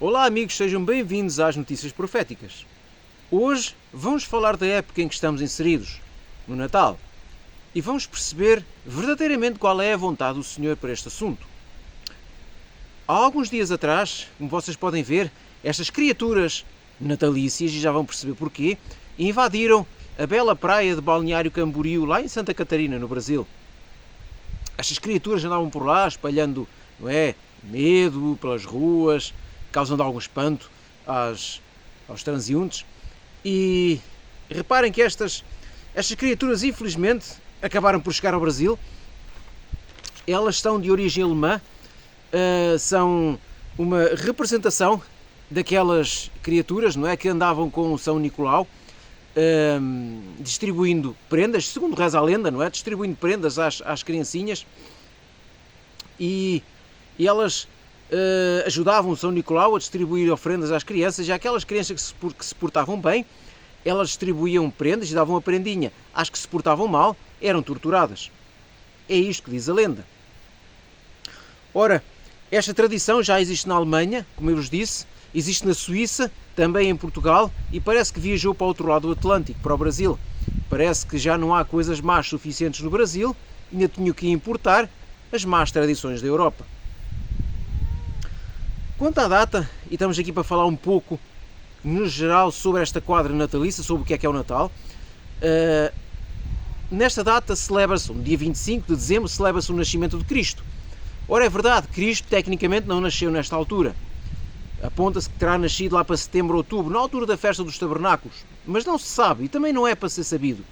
Olá amigos, sejam bem-vindos às Notícias Proféticas. Hoje vamos falar da época em que estamos inseridos, no Natal, e vamos perceber verdadeiramente qual é a vontade do Senhor para este assunto. Há alguns dias atrás, como vocês podem ver, estas criaturas natalícias, e já vão perceber porquê, invadiram a bela praia de Balneário Camboriú, lá em Santa Catarina, no Brasil. Estas criaturas andavam por lá espalhando, medo pelas ruas, causando algum espanto aos transeuntes. E reparem que estas criaturas, infelizmente, acabaram por chegar ao Brasil. Elas são de origem alemã, são uma representação daquelas criaturas, que andavam com o São Nicolau, distribuindo prendas, segundo reza a lenda, distribuindo prendas às criancinhas, e elas ajudavam o São Nicolau a distribuir ofrendas às crianças, e aquelas crianças que se portavam bem, elas distribuíam prendas e davam a prendinha. As que se portavam mal eram torturadas. É isto que diz a lenda. Ora, esta tradição já existe na Alemanha, como eu vos disse, existe na Suíça, também em Portugal, e parece que viajou para o outro lado do Atlântico, para o Brasil. Parece que já não há coisas más suficientes no Brasil, ainda tinham que importar as más tradições da Europa. Quanto à data, e estamos aqui para falar um pouco, no geral, sobre esta quadra natalícia, sobre o que é o Natal, nesta data celebra-se, no dia 25 de dezembro, celebra-se o nascimento de Cristo. Ora, é verdade, Cristo tecnicamente não nasceu nesta altura. Aponta-se que terá nascido lá para setembro ou outubro, na altura da festa dos tabernáculos, mas não se sabe, e também não é para ser sabido.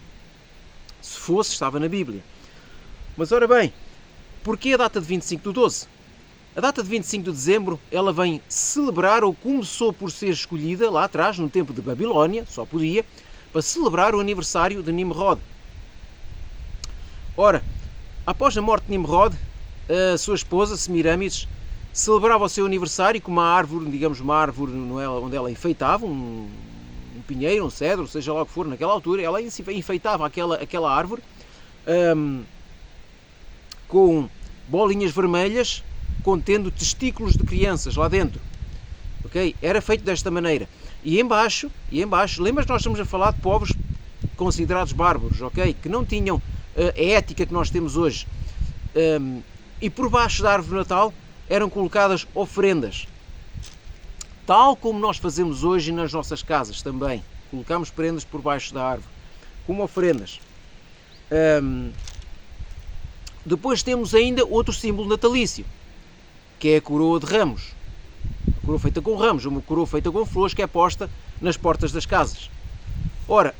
Se fosse, estava na Bíblia. Mas, ora bem, porquê a data de 25 de 12? A data de 25 de dezembro, ela vem celebrar, ou começou por ser escolhida lá atrás, no tempo de Babilónia, só podia, para celebrar o aniversário de Nimrod. Ora, após a morte de Nimrod, a sua esposa, Semiramis, celebrava o seu aniversário com uma árvore, onde ela enfeitava, um pinheiro, um cedro, seja lá o que for naquela altura, ela enfeitava aquela árvore com bolinhas vermelhas contendo testículos de crianças lá dentro. Ok? Era feito desta maneira. E em baixo, lembras que nós estamos a falar de povos considerados bárbaros, ok? Que não tinham a ética que nós temos hoje. E por baixo da árvore de Natal eram colocadas ofrendas, tal como nós fazemos hoje nas nossas casas também. Colocamos prendas por baixo da árvore, como ofrendas. Depois temos ainda outro símbolo natalício, que é a coroa de ramos. A coroa feita com ramos, uma coroa feita com flores, que é posta nas portas das casas. Ora,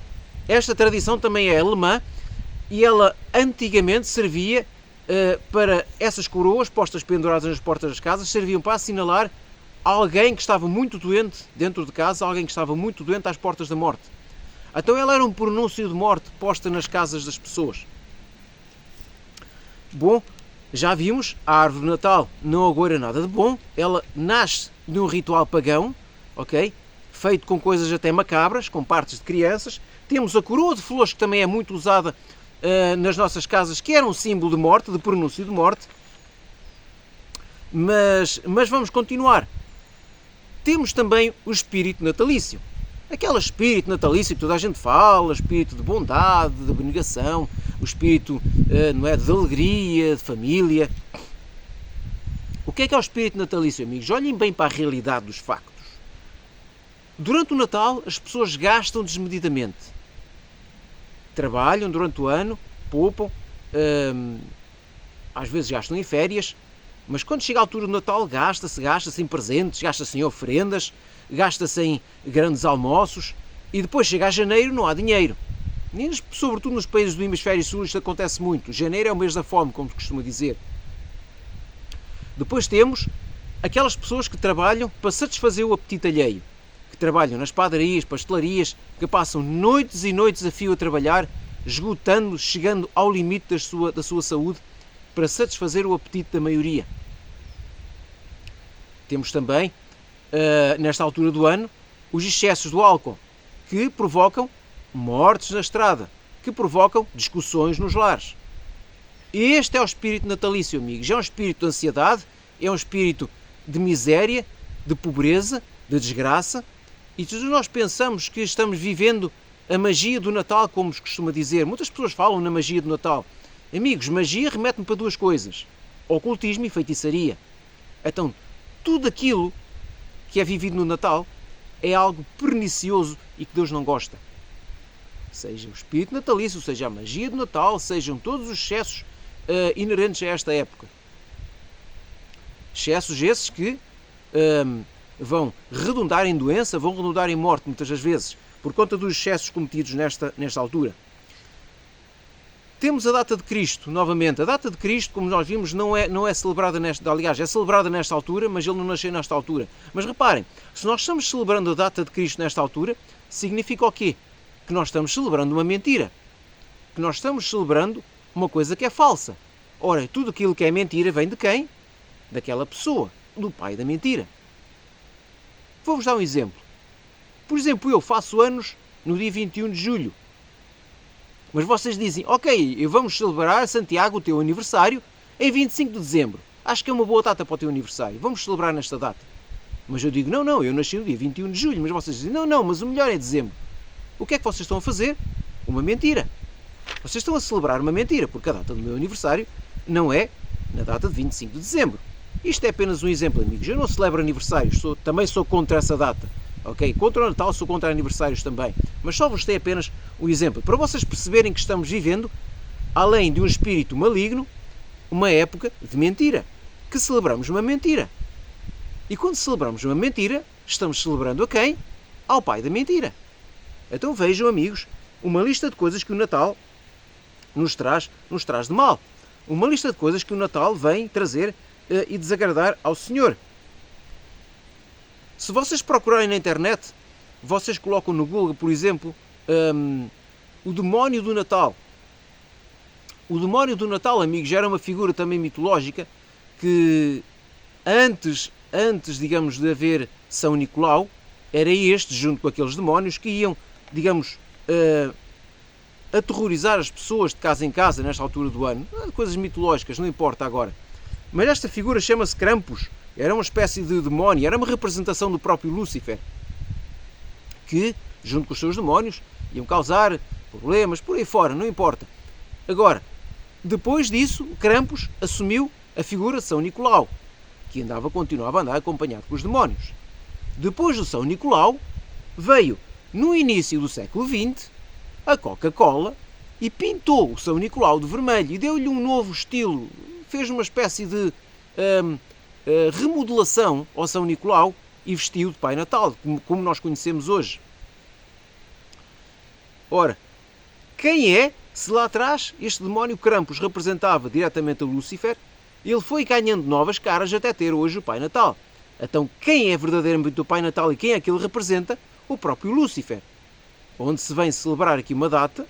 esta tradição também é alemã, e ela antigamente servia para essas coroas postas penduradas nas portas das casas, serviam para assinalar alguém que estava muito doente dentro de casa, alguém que estava muito doente às portas da morte. Então ela era um pronúncio de morte posta nas casas das pessoas. Bom, já vimos, a árvore de Natal não agoura nada de bom, ela nasce de um ritual pagão, ok? Feito com coisas até macabras, com partes de crianças. Temos a coroa de flores, que também é muito usada nas nossas casas, que era um símbolo de morte, de pronúncio de morte. Mas vamos continuar. Temos também o espírito natalício. Aquele espírito natalício que toda a gente fala, espírito de bondade, de abnegação, o espírito de alegria, de família. O que é o espírito natalício, amigos? Olhem bem para a realidade dos factos. Durante o Natal, as pessoas gastam desmedidamente. Trabalham durante o ano, poupam, às vezes gastam em férias, mas quando chega a altura do Natal gasta-se em presentes, gasta-se em ofrendas, gasta-se em grandes almoços, e depois chega a janeiro, não há dinheiro. Sobretudo nos países do hemisfério sul isto acontece muito. Janeiro é o mês da fome, como se costuma dizer. Depois temos aquelas pessoas que trabalham para satisfazer o apetite alheio, que trabalham nas padarias, pastelarias, que passam noites e noites a fio a trabalhar, esgotando, chegando ao limite da sua saúde, para satisfazer o apetite da maioria. Temos também, nesta altura do ano, os excessos do álcool, que provocam mortes na estrada, que provocam discussões nos lares. Este é o espírito natalício, amigos. É um espírito de ansiedade, é um espírito de miséria, de pobreza, de desgraça, e todos nós pensamos que estamos vivendo a magia do Natal, como se costuma dizer. Muitas pessoas falam na magia do Natal. Amigos, magia remete-me para duas coisas: ocultismo e feitiçaria. Então, tudo aquilo que é vivido no Natal é algo pernicioso e que Deus não gosta. Seja o espírito natalício, seja a magia do Natal, sejam todos os excessos inerentes a esta época. Excessos esses que vão redundar em doença, vão redundar em morte, muitas das vezes, por conta dos excessos cometidos nesta altura. Temos a data de Cristo, novamente. A data de Cristo, como nós vimos, não é celebrada aliás, é celebrada nesta altura, mas ele não nasceu nesta altura. Mas reparem, se nós estamos celebrando a data de Cristo nesta altura, significa o quê? Que nós estamos celebrando uma mentira. Que nós estamos celebrando uma coisa que é falsa. Ora, tudo aquilo que é mentira vem de quem? Daquela pessoa, do pai da mentira. Vou-vos dar um exemplo. Por exemplo, eu faço anos no dia 21 de julho. Mas vocês dizem, ok, vamos celebrar, Santiago, o teu aniversário em 25 de dezembro. Acho que é uma boa data para o teu aniversário. Vamos celebrar nesta data. Mas eu digo, não, eu nasci no dia 21 de julho. Mas vocês dizem, não, mas o melhor é dezembro. O que é que vocês estão a fazer? Uma mentira. Vocês estão a celebrar uma mentira, porque a data do meu aniversário não é na data de 25 de dezembro. Isto é apenas um exemplo, amigos. Eu não celebro aniversários, também sou contra essa data. Ok? Contra o Natal, sou contra aniversários também. Mas só vos dei apenas um exemplo. Para vocês perceberem que estamos vivendo, além de um espírito maligno, uma época de mentira. Que celebramos uma mentira. E quando celebramos uma mentira, estamos celebrando a quem? Ao pai da mentira. Então vejam, amigos, uma lista de coisas que o Natal nos traz de mal. Uma lista de coisas que o Natal vem trazer e desagradar ao Senhor. Se vocês procurarem na internet, vocês colocam no Google, por exemplo, o demónio do Natal. O demónio do Natal, amigos, era uma figura também mitológica que antes, digamos, de haver São Nicolau, era este, junto com aqueles demónios, que iam, digamos, aterrorizar as pessoas de casa em casa nesta altura do ano. Coisas mitológicas, não importa agora. Mas esta figura chama-se Krampus. Era uma espécie de demónio, era uma representação do próprio Lúcifer, que, junto com os seus demónios, iam causar problemas, por aí fora, não importa. Agora, depois disso, Krampus assumiu a figura de São Nicolau, que continuava a andar acompanhado com os demónios. Depois do São Nicolau, veio, no início do século XX, a Coca-Cola e pintou o São Nicolau de vermelho e deu-lhe um novo estilo, fez uma espécie de remodelação ao São Nicolau e vestiu de Pai Natal, como nós conhecemos hoje. Ora, quem é, se lá atrás este demónio Krampus representava diretamente a Lúcifer, ele foi ganhando novas caras até ter hoje o Pai Natal. Então, quem é verdadeiramente o Pai Natal e quem é que ele representa? O próprio Lúcifer. Onde se vem celebrar aqui uma data,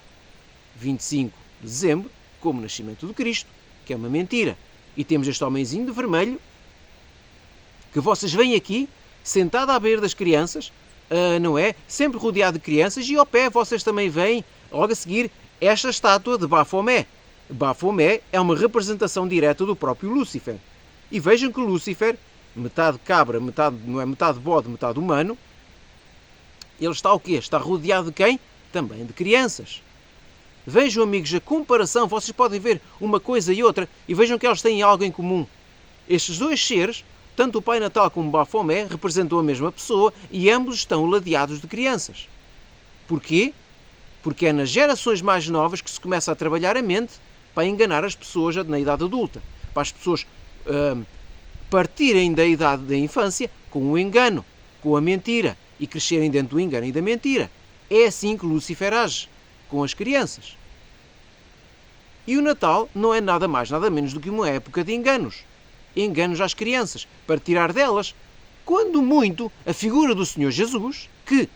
25 de dezembro, como o nascimento de Cristo, que é uma mentira. E temos este homenzinho de vermelho, que vocês veem aqui, sentado à beira das crianças, não é? Sempre rodeado de crianças, e ao pé vocês também veem, logo a seguir, esta estátua de Baphomet. Baphomet é uma representação direta do próprio Lúcifer. E vejam que Lúcifer, metade cabra, metade bode, metade humano, ele está o quê? Está rodeado de quem? Também de crianças. Vejam, amigos, a comparação, vocês podem ver uma coisa e outra, e vejam que eles têm algo em comum. Estes dois seres, tanto o Pai Natal como o Baphomet, representam a mesma pessoa e ambos estão ladeados de crianças. Porquê? Porque é nas gerações mais novas que se começa a trabalhar a mente para enganar as pessoas na idade adulta. Para as pessoas partirem da idade da infância com o engano, com a mentira, e crescerem dentro do engano e da mentira. É assim que Lúcifer age com as crianças. E o Natal não é nada mais, nada menos do que uma época de enganos. Enganos às crianças, para tirar delas, quando muito, a figura do Senhor Jesus, que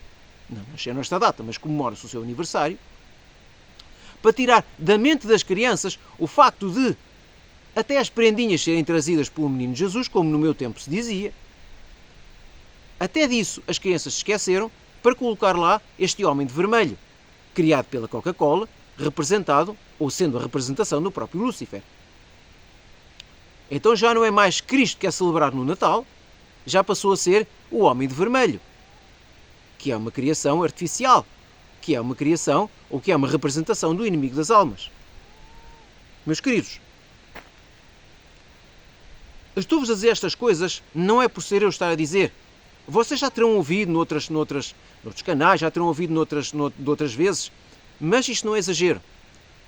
não nasceu nesta data, mas comemora-se o seu aniversário, para tirar da mente das crianças o facto de até as prendinhas serem trazidas pelo menino Jesus, como no meu tempo se dizia. Até disso as crianças se esqueceram para colocar lá este homem de vermelho, criado pela Coca-Cola, representado, ou sendo a representação do próprio Lúcifer. Então já não é mais Cristo que é celebrado no Natal, já passou a ser o Homem de Vermelho, que é uma criação artificial, que é uma criação ou que é uma representação do inimigo das almas. Meus queridos, eu estou-vos a dizer estas coisas não é por ser eu estar a dizer. Vocês já terão ouvido noutros canais, já terão ouvido noutras vezes, mas isto não é exagero.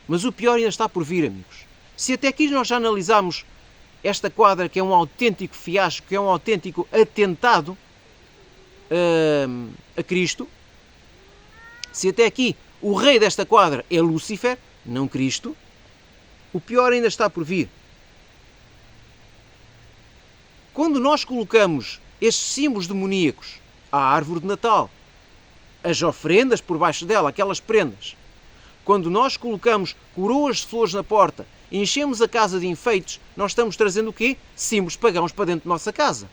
Mas o pior ainda está por vir, amigos. Se até aqui nós já analisámos esta quadra que é um autêntico fiasco, que é um autêntico atentado a Cristo, se até aqui o rei desta quadra é Lúcifer, não Cristo, o pior ainda está por vir. Quando nós colocamos estes símbolos demoníacos à árvore de Natal, as ofrendas por baixo dela, aquelas prendas, quando nós colocamos coroas de flores na porta e enchemos a casa de enfeites, nós estamos trazendo o quê? Símbolos pagãos para dentro de nossa casa.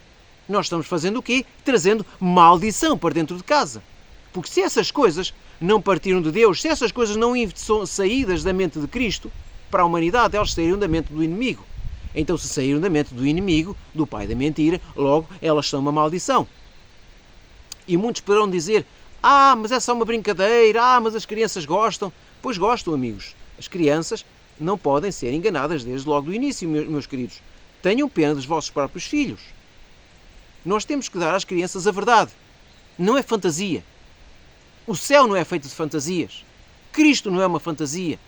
Nós estamos fazendo o quê? Trazendo maldição para dentro de casa. Porque se essas coisas não partiram de Deus, se essas coisas não são saídas da mente de Cristo para a humanidade, elas saíram da mente do inimigo. Então, se saíram da mente do inimigo, do pai da mentira, logo elas são uma maldição. E muitos poderão dizer: mas é só uma brincadeira, mas as crianças gostam. Pois gostam, amigos. As crianças não podem ser enganadas desde logo do início, meus queridos. Tenham pena dos vossos próprios filhos. Nós temos que dar às crianças a verdade. Não é fantasia. O céu não é feito de fantasias. Cristo não é uma fantasia.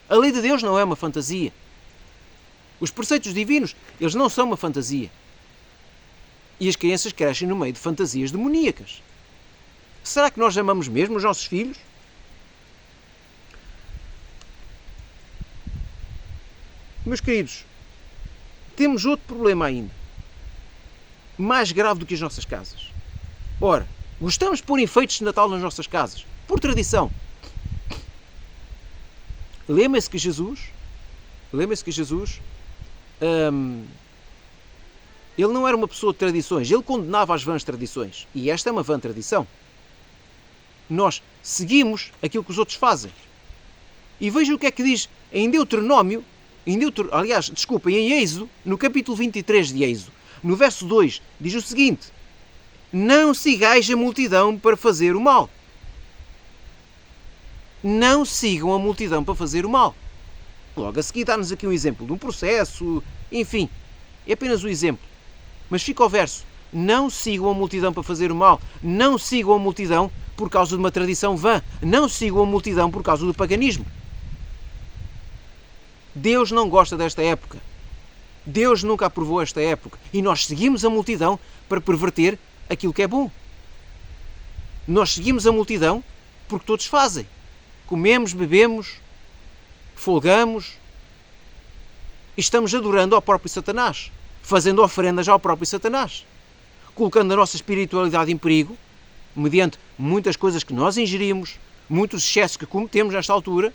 A lei de Deus não é uma fantasia. Os preceitos divinos, eles não são uma fantasia. E as crianças crescem no meio de fantasias demoníacas. Será que nós amamos mesmo os nossos filhos? Meus queridos, temos outro problema ainda. Mais grave do que as nossas casas. Ora, gostamos de pôr enfeites de Natal nas nossas casas, por tradição. Lembrem-se que Jesus, ele não era uma pessoa de tradições, ele condenava as vãs tradições. E esta é uma vã tradição. Nós seguimos aquilo que os outros fazem. E vejam o que é que diz em Deuteronômio, em Êxodo, no capítulo 23 de Êxodo, no verso 2, diz o seguinte: não sigais a multidão para fazer o mal. Não sigam a multidão para fazer o mal. Logo a seguir dá-nos aqui um exemplo de um processo, enfim, é apenas um exemplo. Mas fica o verso: não sigam a multidão para fazer o mal, não sigam a multidão por causa de uma tradição vã, não sigam a multidão por causa do paganismo. Deus não gosta desta época. Deus nunca aprovou esta época. E nós seguimos a multidão para perverter aquilo que é bom. Nós seguimos a multidão porque todos fazem. Comemos, bebemos, folgamos e estamos adorando ao próprio Satanás, fazendo oferendas ao próprio Satanás, colocando a nossa espiritualidade em perigo, mediante muitas coisas que nós ingerimos, muitos excessos que cometemos nesta altura,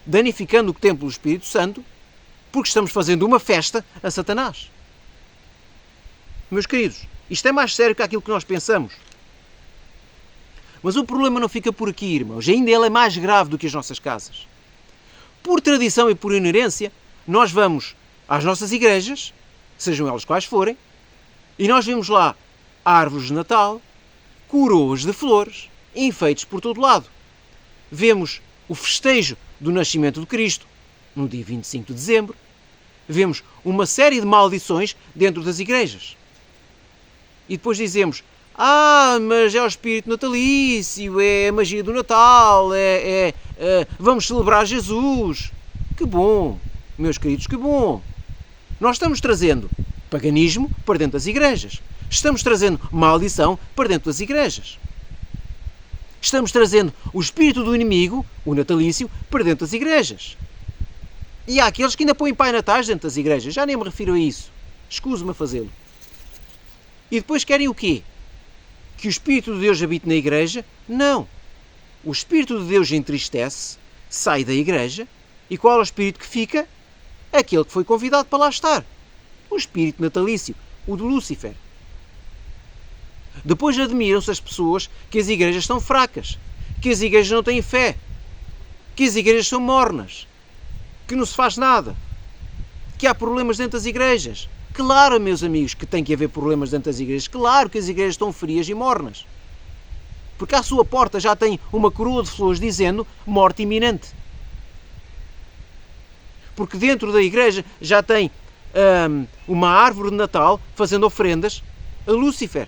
danificando o templo do Espírito Santo, porque estamos fazendo uma festa a Satanás. Meus queridos, isto é mais sério que aquilo que nós pensamos. Mas o problema não fica por aqui, irmãos. Ainda ele é mais grave do que as nossas casas. Por tradição e por inerência, nós vamos às nossas igrejas, sejam elas quais forem, e nós vemos lá árvores de Natal, coroas de flores, enfeites por todo lado. Vemos o festejo do nascimento de Cristo, no dia 25 de dezembro. Vemos uma série de maldições dentro das igrejas. E depois dizemos: mas é o espírito natalício, é a magia do Natal, vamos celebrar Jesus. Que bom, meus queridos, que bom. Nós estamos trazendo paganismo para dentro das igrejas. Estamos trazendo maldição para dentro das igrejas. Estamos trazendo o espírito do inimigo, o natalício, para dentro das igrejas. E há aqueles que ainda põem Pai Natais dentro das igrejas. Já nem me refiro a isso. Escuso-me a fazê-lo. E depois querem o quê? Que o Espírito de Deus habite na igreja? Não. O Espírito de Deus entristece, sai da igreja, e qual é o Espírito que fica? Aquele que foi convidado para lá estar. O Espírito natalício, o de Lúcifer. Depois admiram-se as pessoas que as igrejas são fracas, que as igrejas não têm fé, que as igrejas são mornas, que não se faz nada, que há problemas dentro das igrejas. Claro, meus amigos, que tem que haver problemas dentro das igrejas. Claro que as igrejas estão frias e mornas. Porque à sua porta já tem uma coroa de flores dizendo morte iminente. Porque dentro da igreja já tem uma árvore de Natal fazendo ofrendas a Lúcifer.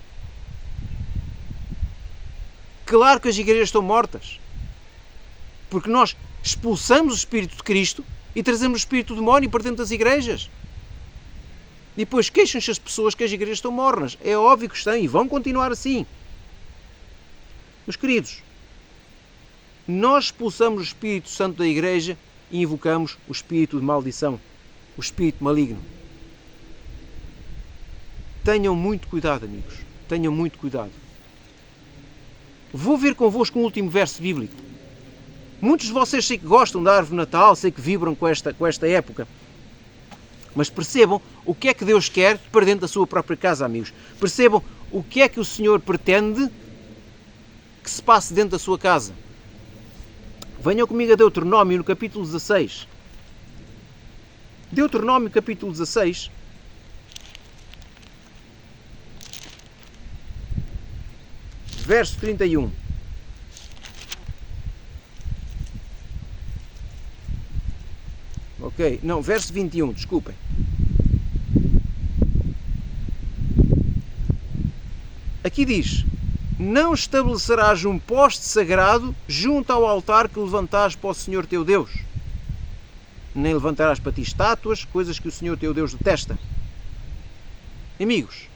Claro que as igrejas estão mortas. Porque nós expulsamos o Espírito de Cristo e trazemos o Espírito do demónio para dentro das igrejas. E depois queixam-se as pessoas que as igrejas estão mornas. É óbvio que estão e vão continuar assim. Meus queridos, nós expulsamos o Espírito Santo da igreja e invocamos o espírito de maldição, o espírito maligno. Tenham muito cuidado, amigos. Tenham muito cuidado. Vou ver convosco um último verso bíblico. Muitos de vocês sei que gostam da árvore de Natal, sei que vibram com esta época. Mas percebam o que é que Deus quer para dentro da sua própria casa, amigos. Percebam o que é que o Senhor pretende que se passe dentro da sua casa. Venham comigo a Deuteronômio no capítulo 16. Deuteronômio capítulo 16. Verso 31. Ok, não, verso 21, desculpem. Aqui diz: não estabelecerás um poste sagrado junto ao altar que levantares para o Senhor teu Deus. Nem levantarás para ti estátuas, coisas que o Senhor teu Deus detesta. Amigos,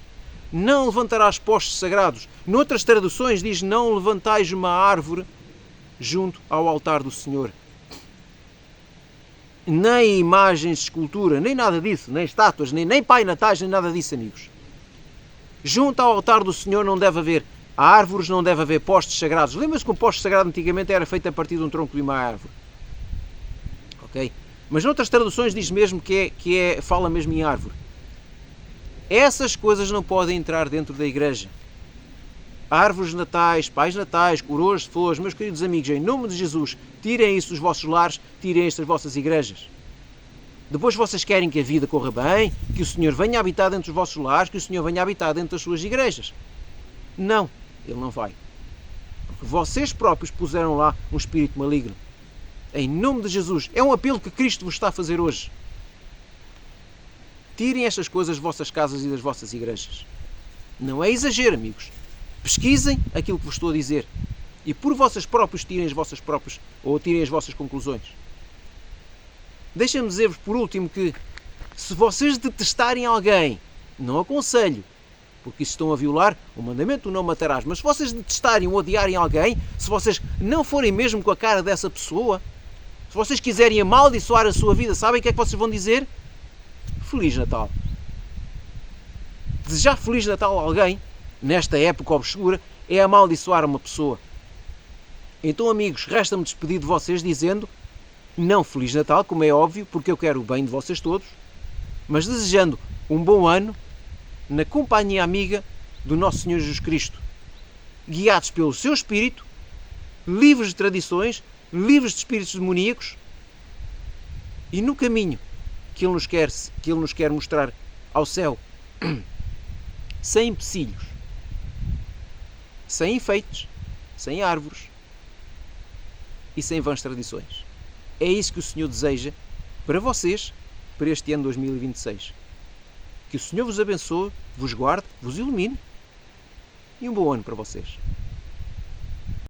não levantarás postes sagrados. Noutras traduções diz: não levantais uma árvore junto ao altar do Senhor. Nem imagens de escultura, nem nada disso, nem estátuas, nem pai natais, nem nada disso, amigos. Junto ao altar do Senhor não deve haver árvores, não deve haver postes sagrados. Lembra-se que um poste sagrado antigamente era feito a partir de um tronco de uma árvore. Ok? Mas noutras traduções diz mesmo fala mesmo em árvore. Essas coisas não podem entrar dentro da igreja. Árvores natais, pais natais, coroas de flores, meus queridos amigos, em nome de Jesus, tirem isso dos vossos lares, tirem isso das vossas igrejas. Depois vocês querem que a vida corra bem, que o Senhor venha habitar dentro dos vossos lares, que o Senhor venha habitar dentro das suas igrejas. Não, Ele não vai. Porque vocês próprios puseram lá um espírito maligno. Em nome de Jesus, é um apelo que Cristo vos está a fazer hoje. Tirem estas coisas das vossas casas e das vossas igrejas. Não é exagero, amigos. Pesquisem aquilo que vos estou a dizer e por vocês próprios tirem as vossas conclusões. Deixem-me dizer-vos por último que se vocês detestarem alguém, não aconselho, porque isso estão a violar o mandamento do não matarás, mas se vocês detestarem ou odiarem alguém, se vocês não forem mesmo com a cara dessa pessoa, se vocês quiserem amaldiçoar a sua vida, sabem o que é que vocês vão dizer? Feliz Natal. Desejar Feliz Natal a alguém nesta época obscura, é amaldiçoar uma pessoa. Então, amigos, resta-me despedir de vocês dizendo, não Feliz Natal, como é óbvio, porque eu quero o bem de vocês todos, mas desejando um bom ano na companhia amiga do nosso Senhor Jesus Cristo, guiados pelo seu Espírito, livres de tradições, livres de espíritos demoníacos e no caminho que Ele nos quer mostrar ao céu, sem empecilhos, sem enfeites, sem árvores e sem vãs tradições. É isso que o Senhor deseja para vocês, para este ano 2026. Que o Senhor vos abençoe, vos guarde, vos ilumine e um bom ano para vocês.